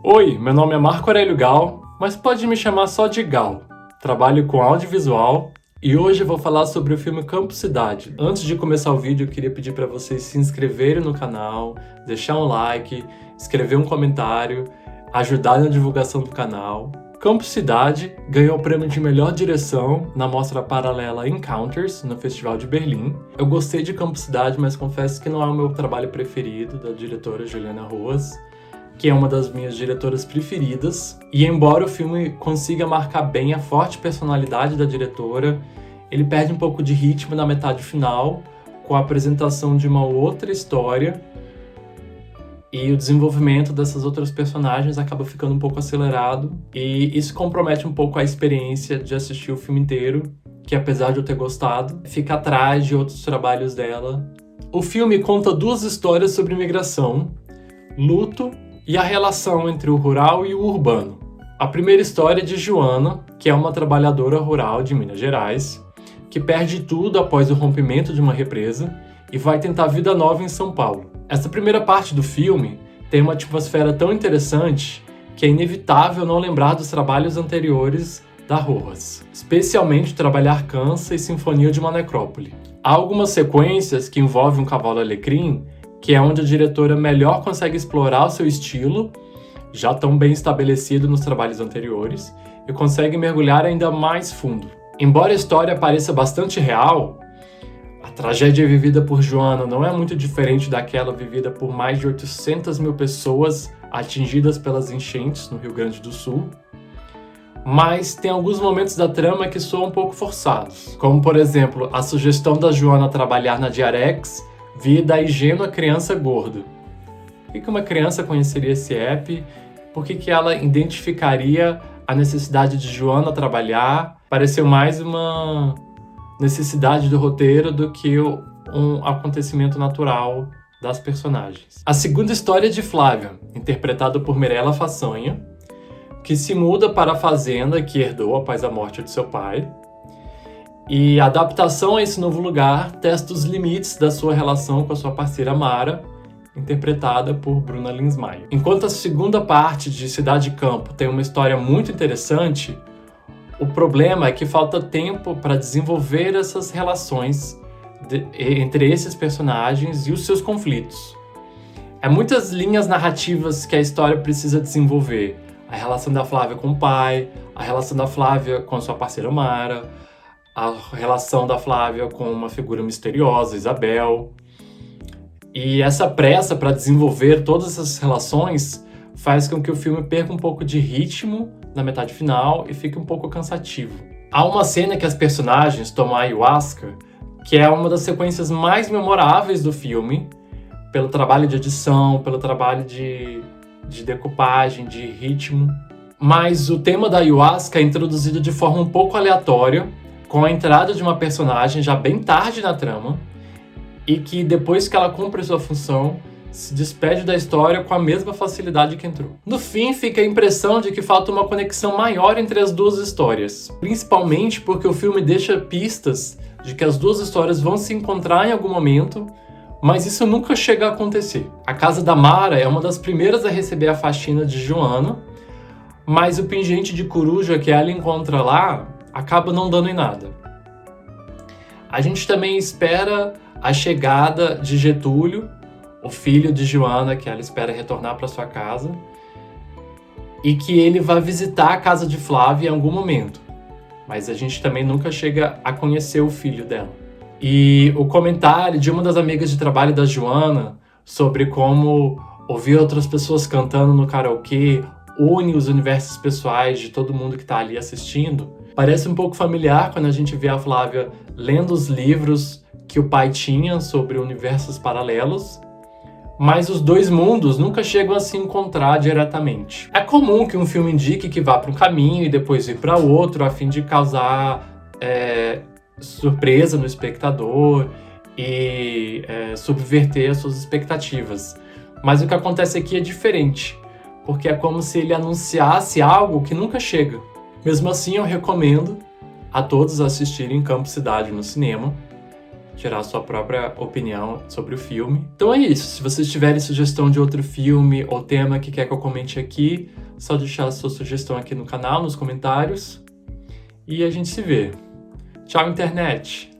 Oi, meu nome é Marco Aurélio Gal, mas pode me chamar só de Gal. Trabalho com audiovisual e hoje eu vou falar sobre o filme Campo Cidade. Antes de começar o vídeo, eu queria pedir para vocês se inscreverem no canal, deixar um like, escrever um comentário, ajudar na divulgação do canal. Campo Cidade ganhou o prêmio de melhor direção na mostra paralela Encounters, no Festival de Berlim. Eu gostei de Campo Cidade, mas confesso que não é o meu trabalho preferido, da diretora Juliana Roas, que é uma das minhas diretoras preferidas. E embora o filme consiga marcar bem a forte personalidade da diretora, ele perde um pouco de ritmo na metade final, com a apresentação de uma outra história, e o desenvolvimento dessas outras personagens acaba ficando um pouco acelerado, e isso compromete um pouco a experiência de assistir o filme inteiro, que apesar de eu ter gostado, fica atrás de outros trabalhos dela. O filme conta duas histórias sobre imigração, luto e a relação entre o rural e o urbano. A primeira história é de Joana, que é uma trabalhadora rural de Minas Gerais, que perde tudo após o rompimento de uma represa e vai tentar vida nova em São Paulo. Essa primeira parte do filme tem uma atmosfera tão interessante que é inevitável não lembrar dos trabalhos anteriores da Rojas, especialmente Trabalhar Cansa e Sinfonia de uma Necrópole. Há algumas sequências que envolvem um cavalo alecrim, que é onde a diretora melhor consegue explorar o seu estilo, já tão bem estabelecido nos trabalhos anteriores, e consegue mergulhar ainda mais fundo. Embora a história pareça bastante real, a tragédia vivida por Joana não é muito diferente daquela vivida por mais de 800 mil pessoas atingidas pelas enchentes no Rio Grande do Sul, mas tem alguns momentos da trama que soam um pouco forçados, como por exemplo a sugestão da Joana trabalhar na Diarex via da ingênua criança gorda. Por que uma criança conheceria esse app? Por que ela identificaria a necessidade de Joana trabalhar? Pareceu mais uma necessidade do roteiro do que um acontecimento natural das personagens. A segunda história é de Flávia, interpretada por Mirella Façanha, que se muda para a fazenda que herdou após a morte de seu pai. E a adaptação a esse novo lugar testa os limites da sua relação com a sua parceira Mara, interpretada por Bruna Linsmeyer. Enquanto a segunda parte de Cidade e Campo tem uma história muito interessante, o problema é que falta tempo para desenvolver essas relações entre esses personagens e os seus conflitos. Há muitas linhas narrativas que a história precisa desenvolver. A relação da Flávia com o pai, a relação da Flávia com a sua parceira Mara, a relação da Flávia com uma figura misteriosa, Isabel. E essa pressa para desenvolver todas essas relações faz com que o filme perca um pouco de ritmo na metade final e fique um pouco cansativo. Há uma cena que as personagens tomam ayahuasca, que é uma das sequências mais memoráveis do filme, pelo trabalho de edição, pelo trabalho de decupagem, de ritmo. Mas o tema da ayahuasca é introduzido de forma um pouco aleatória, com a entrada de uma personagem já bem tarde na trama, e que depois que ela cumpre sua função, se despede da história com a mesma facilidade que entrou. No fim, fica a impressão de que falta uma conexão maior entre as duas histórias, principalmente porque o filme deixa pistas de que as duas histórias vão se encontrar em algum momento, mas isso nunca chega a acontecer. A casa da Mara é uma das primeiras a receber a faxina de Joana, mas o pingente de coruja que ela encontra lá acaba não dando em nada. A gente também espera a chegada de Getúlio, o filho de Joana, que ela espera retornar para sua casa, e que ele vai visitar a casa de Flávia em algum momento. Mas a gente também nunca chega a conhecer o filho dela. E o comentário de uma das amigas de trabalho da Joana sobre como ouvir outras pessoas cantando no karaokê une os universos pessoais de todo mundo que está ali assistindo, parece um pouco familiar quando a gente vê a Flávia lendo os livros que o pai tinha sobre universos paralelos, mas os dois mundos nunca chegam a se encontrar diretamente. É comum que um filme indique que vá para um caminho e depois ir para outro, a fim de causar surpresa no espectador e subverter as suas expectativas. Mas o que acontece aqui é diferente, porque é como se ele anunciasse algo que nunca chega. Mesmo assim, eu recomendo a todos assistirem Campo Cidade no cinema, tirar a sua própria opinião sobre o filme. Então é isso. Se vocês tiverem sugestão de outro filme ou tema que quer que eu comente aqui, só deixar a sua sugestão aqui no canal, nos comentários. E a gente se vê. Tchau, internet!